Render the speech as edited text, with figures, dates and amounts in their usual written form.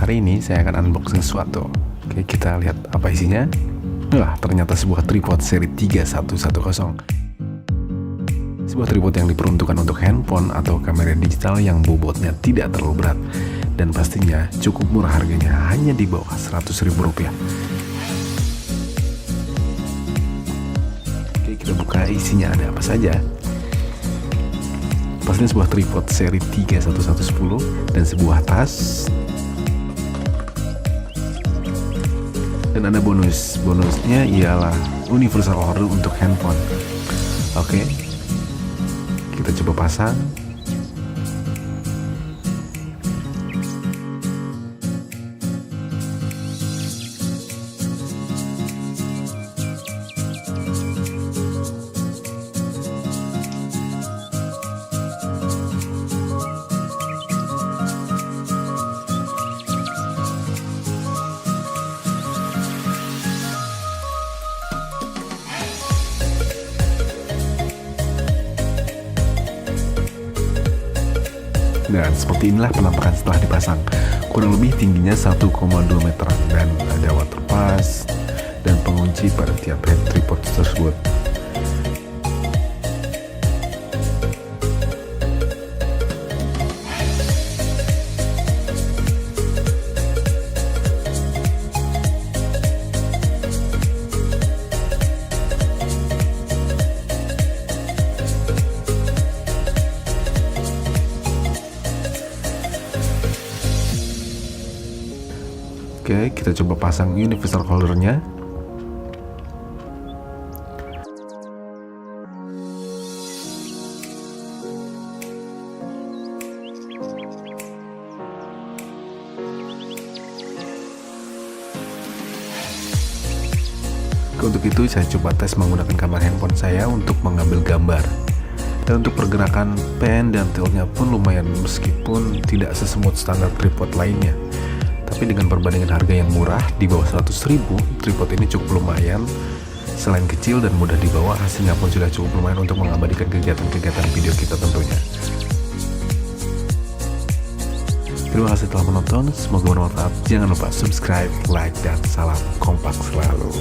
Hari ini saya akan unboxing sesuatu. Oke, kita lihat apa isinya. Wah, ternyata sebuah tripod seri 3110. Sebuah tripod yang diperuntukkan untuk handphone atau kamera digital yang bobotnya tidak terlalu berat. Dan pastinya cukup murah harganya, hanya di bawah Rp100.000. Oke, kita buka isinya ada apa saja. Pastinya sebuah tripod seri 3110 dan sebuah tas. Dan ada bonusnya ialah universal holder untuk handphone. Oke, kita coba pasang. Dan seperti inilah penampakan setelah dipasang. Kurang lebih tingginya 1,2 meter dan ada water pass dan pengunci pada tiap head tripod tersebut. Oke, kita coba pasang universal holdernya. Untuk itu saya coba tes menggunakan kamera handphone saya untuk mengambil gambar. Dan untuk pergerakan pen dan tiltnya pun lumayan, meskipun tidak sesmooth standar tripod lainnya. Tapi dengan perbandingan harga yang murah di bawah 100.000, tripod ini cukup lumayan. Selain kecil dan mudah dibawa, hasilnya pun sudah cukup lumayan untuk mengabadikan kegiatan-kegiatan video kita tentunya. Terima kasih telah menonton, semoga bermanfaat. Jangan lupa subscribe, like, dan salam kompak selalu.